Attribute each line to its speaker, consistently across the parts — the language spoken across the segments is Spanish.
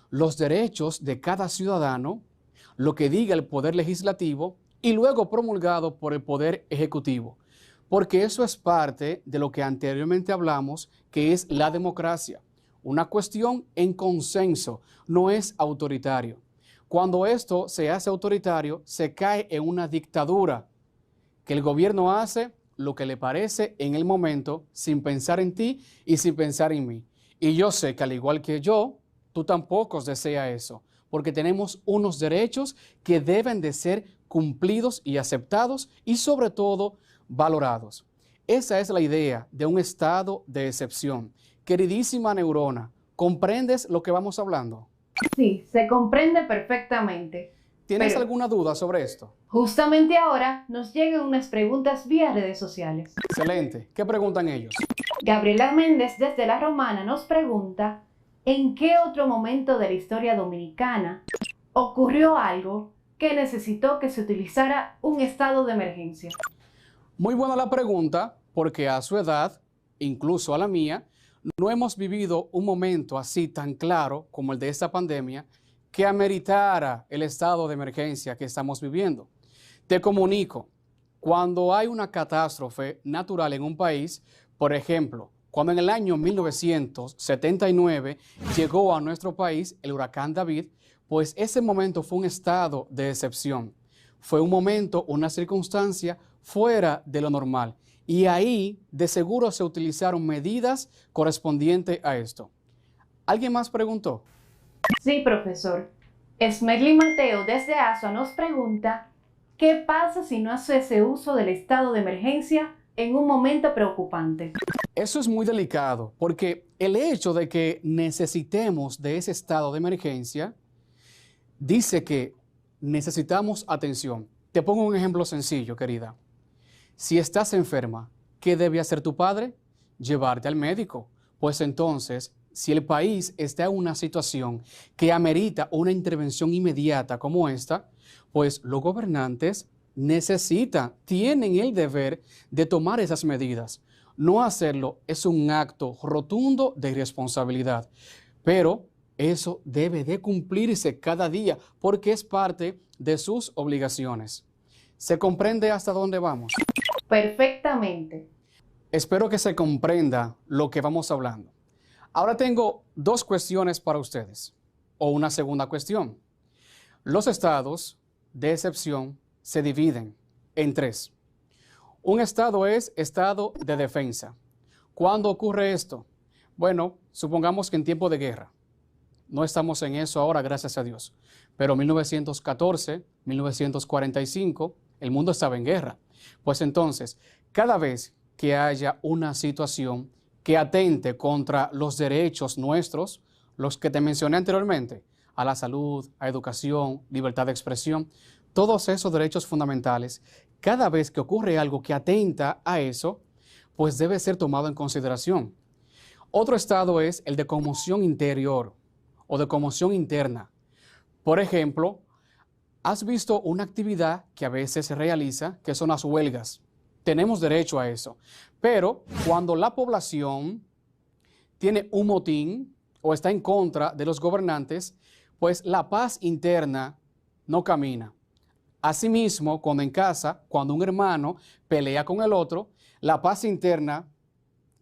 Speaker 1: los derechos de cada ciudadano, lo que diga el Poder Legislativo y luego promulgado por el Poder Ejecutivo. Porque eso es parte de lo que anteriormente hablamos, que es la democracia. Una cuestión en consenso, no es autoritario. Cuando esto se hace autoritario, se cae en una dictadura, que el gobierno hace lo que le parece en el momento, sin pensar en ti y sin pensar en mí. Y yo sé que al igual que yo, tú tampoco deseas eso, porque tenemos unos derechos que deben de ser cumplidos y aceptados y sobre todo valorados. Esa es la idea de un estado de excepción. Queridísima neurona, ¿comprendes lo que vamos hablando?
Speaker 2: Sí, se comprende perfectamente.
Speaker 1: ¿Tienes
Speaker 2: Pero
Speaker 1: alguna duda sobre esto?
Speaker 2: justamente ahora nos llegan unas preguntas vía redes sociales.
Speaker 1: Excelente. ¿Qué preguntan ellos?
Speaker 2: Gabriela Méndez desde La Romana nos pregunta, ¿en qué otro momento de la historia dominicana ocurrió algo que necesitó que se utilizara un estado de emergencia?
Speaker 1: Muy buena la pregunta, porque a su edad, incluso a la mía, no hemos vivido un momento así tan claro como el de esta pandemia que ameritara el estado de emergencia que estamos viviendo. Te comunico, cuando hay una catástrofe natural en un país, por ejemplo, cuando en el año 1979 llegó a nuestro país el huracán David, pues ese momento fue un estado de excepción. Fue un momento, una circunstancia fuera de lo normal. Y ahí de seguro se utilizaron medidas correspondientes a esto. ¿Alguien más preguntó?
Speaker 2: Sí, profesor. Esmerly Mateo desde Asua nos pregunta, ¿qué pasa si no hace ese uso del estado de emergencia en un momento preocupante?
Speaker 1: Eso es muy delicado, porque el hecho de que necesitemos de ese estado de emergencia dice que necesitamos atención. Te pongo un ejemplo sencillo, querida. Si estás enferma, ¿qué debe hacer tu padre? Llevarte al médico. Pues entonces, si el país está en una situación que amerita una intervención inmediata como esta, pues los gobernantes tienen el deber de tomar esas medidas. No hacerlo es un acto rotundo de irresponsabilidad, pero eso debe de cumplirse cada día porque es parte de sus obligaciones. ¿Se comprende hasta dónde vamos?
Speaker 2: Perfectamente.
Speaker 1: Espero que se comprenda lo que vamos hablando. Ahora tengo dos cuestiones para ustedes, o una segunda cuestión. Los estados de excepción se dividen en tres. Un estado es estado de defensa. ¿Cuándo ocurre esto? Bueno, supongamos que en tiempo de guerra. No estamos en eso ahora, gracias a Dios. Pero 1914, 1945, el mundo estaba en guerra. Pues entonces, cada vez que haya una situación que atente contra los derechos nuestros, los que te mencioné anteriormente, a la salud, a educación, libertad de expresión, todos esos derechos fundamentales, cada vez que ocurre algo que atenta a eso, pues debe ser tomado en consideración. Otro estado es el de conmoción interior o de conmoción interna. Por ejemplo, has visto una actividad que a veces se realiza, que son las huelgas. Tenemos derecho a eso. Pero cuando la población tiene un motín o está en contra de los gobernantes, pues la paz interna no camina. Asimismo, cuando en casa, cuando un hermano pelea con el otro, la paz interna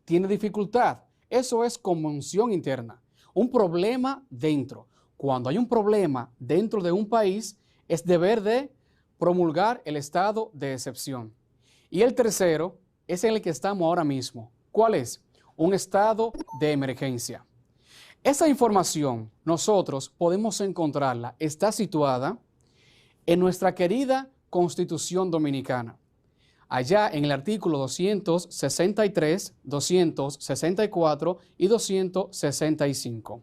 Speaker 1: tiene dificultad. Eso es conmoción interna, un problema dentro. Cuando hay un problema dentro de un país, es deber de promulgar el estado de excepción. Y el tercero es en el que estamos ahora mismo. ¿Cuál es? Un estado de emergencia. Esa información nosotros podemos encontrarla, está situada en nuestra querida Constitución Dominicana. Allá en el artículo 263, 264 y 265.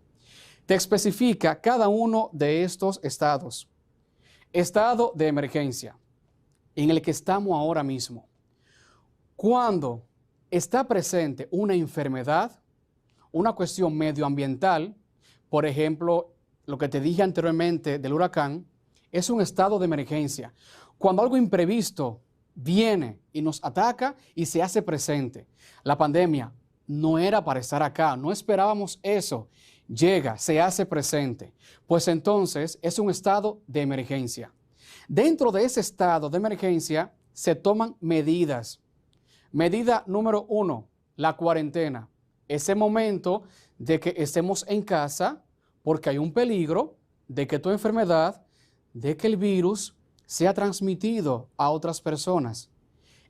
Speaker 1: Te especifica cada uno de estos estados. Estado de emergencia, en el que estamos ahora mismo. Cuando está presente una enfermedad, una cuestión medioambiental, por ejemplo, lo que te dije anteriormente del huracán, es un estado de emergencia. Cuando algo imprevisto viene y nos ataca y se hace presente. La pandemia no era para estar acá, no esperábamos eso. llega, se hace presente, pues entonces es un estado de emergencia. Dentro de ese estado de emergencia se toman medidas. Medida número 1, la cuarentena. Ese momento de que estemos en casa porque hay un peligro de que tu enfermedad, de que el virus sea transmitido a otras personas.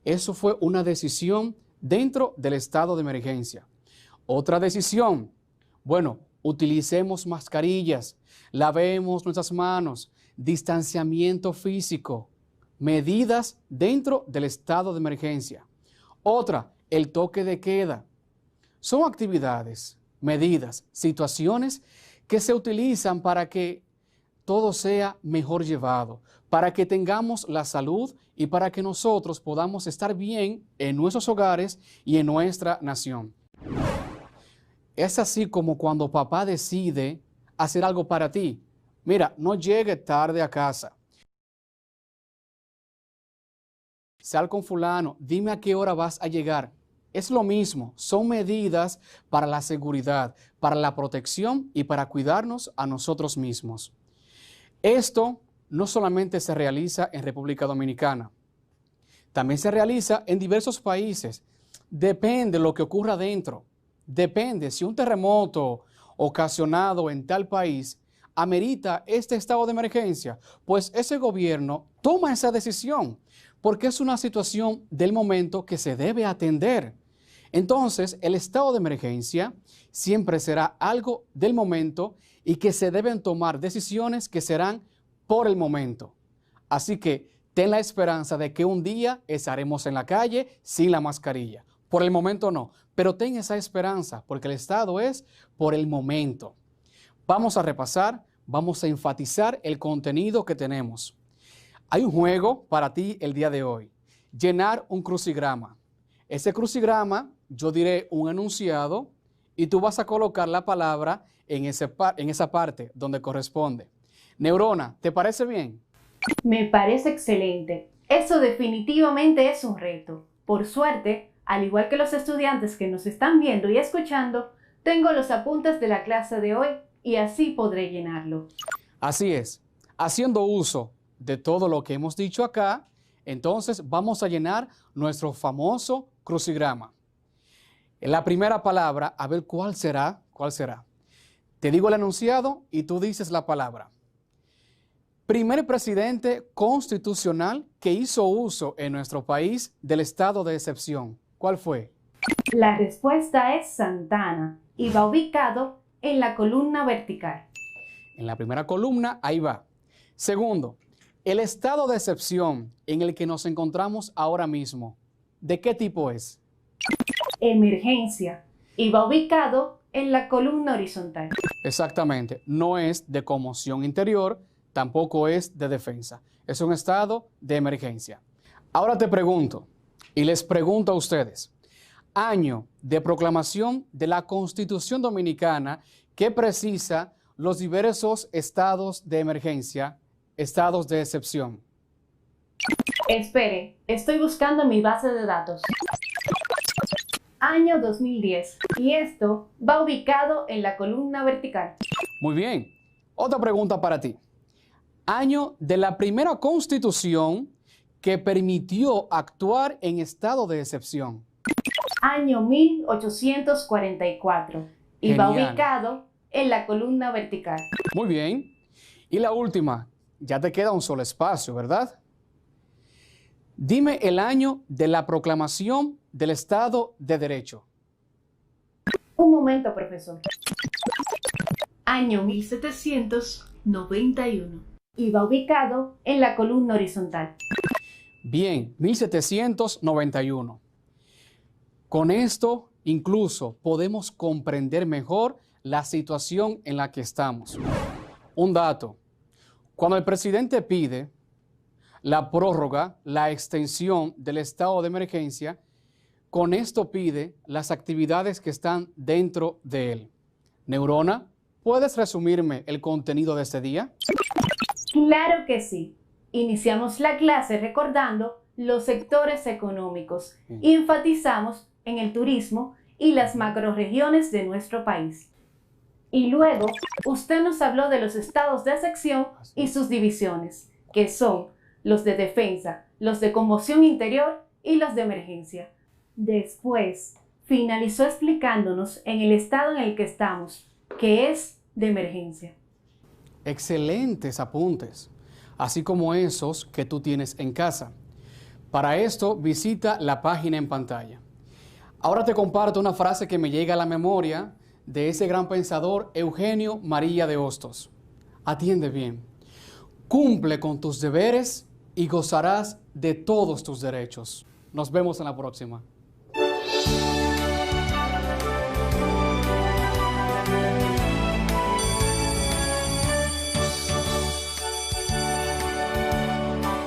Speaker 1: Eso fue una decisión dentro del estado de emergencia. Otra decisión, bueno, utilicemos mascarillas, lavemos nuestras manos, distanciamiento físico, medidas dentro del estado de emergencia. Otra, el toque de queda. Son actividades, medidas, situaciones que se utilizan para que todo sea mejor llevado, para que tengamos la salud y para que nosotros podamos estar bien en nuestros hogares y en nuestra nación. Es así como cuando papá decide hacer algo para ti. Mira, no llegue tarde a casa. Sal con fulano, dime a qué hora vas a llegar. Es lo mismo, son medidas para la seguridad, para la protección y para cuidarnos a nosotros mismos. Esto no solamente se realiza en República Dominicana, también se realiza en diversos países. Depende de lo que ocurra dentro. Depende si un terremoto ocasionado en tal país amerita este estado de emergencia, pues ese gobierno toma esa decisión, porque es una situación del momento que se debe atender. Entonces, el estado de emergencia siempre será algo del momento y que se deben tomar decisiones que serán por el momento. Así que ten la esperanza de que un día estaremos en la calle sin la mascarilla. Por el momento no, pero ten esa esperanza porque el estado es por el momento. Vamos a repasar, vamos a enfatizar el contenido que tenemos. Hay un juego para ti el día de hoy. Llenar un crucigrama. Ese crucigrama, yo diré un enunciado y tú vas a colocar la palabra en esa parte donde corresponde. Neurona, ¿te parece bien?
Speaker 2: Me parece excelente. Eso definitivamente es un reto. Por suerte, al igual que los estudiantes que nos están viendo y escuchando, tengo los apuntes de la clase de hoy y así podré llenarlo.
Speaker 1: Así es. Haciendo uso de todo lo que hemos dicho acá, entonces vamos a llenar nuestro famoso crucigrama. La primera palabra, a ver cuál será. Te digo el enunciado y tú dices la palabra. Primer presidente constitucional que hizo uso en nuestro país del estado de excepción. ¿Cuál fue?
Speaker 2: La respuesta es Santana y va ubicado en la columna vertical.
Speaker 1: En la primera columna, ahí va. Segundo, el estado de excepción en el que nos encontramos ahora mismo, ¿de qué tipo es?
Speaker 2: Emergencia y va ubicado en la columna horizontal.
Speaker 1: Exactamente, no es de conmoción interior, tampoco es de defensa. Es un estado de emergencia. Ahora te pregunto, y les pregunto a ustedes, año de proclamación de la Constitución Dominicana que precisa los diversos estados de emergencia, estados de excepción.
Speaker 2: Espere, estoy buscando mi base de datos. Año 2010 y esto va ubicado en la columna vertical.
Speaker 1: Muy bien. Otra pregunta para ti. Año de la primera Constitución que permitió actuar en estado de excepción.
Speaker 2: Año 1844 y va
Speaker 1: Genial.
Speaker 2: ubicado en la columna vertical.
Speaker 1: Muy bien. Y la última, ya te queda un solo espacio, ¿verdad? Dime el año de la proclamación del Estado de Derecho.
Speaker 2: Un momento, profesor. Año 1791 y va ubicado en la columna horizontal.
Speaker 1: Bien, 1791. Con esto, incluso podemos comprender mejor la situación en la que estamos. Un dato, cuando el presidente pide la prórroga, la extensión del estado de emergencia, con esto pide las actividades que están dentro de él. Neurona, ¿puedes resumirme el contenido de este día?
Speaker 2: Claro que sí. Iniciamos la clase recordando los sectores económicos y enfatizamos en el turismo y las macrorregiones de nuestro país. Y luego, usted nos habló de los estados de sección y sus divisiones, que son los de defensa, los de conmoción interior y los de emergencia. Después, finalizó explicándonos en el estado en el que estamos, que es de emergencia.
Speaker 1: Excelentes apuntes, así como esos que tú tienes en casa. Para esto, visita la página en pantalla. Ahora te comparto una frase que me llega a la memoria de ese gran pensador Eugenio María de Hostos. Atiende bien. Cumple con tus deberes y gozarás de todos tus derechos. Nos vemos en la próxima.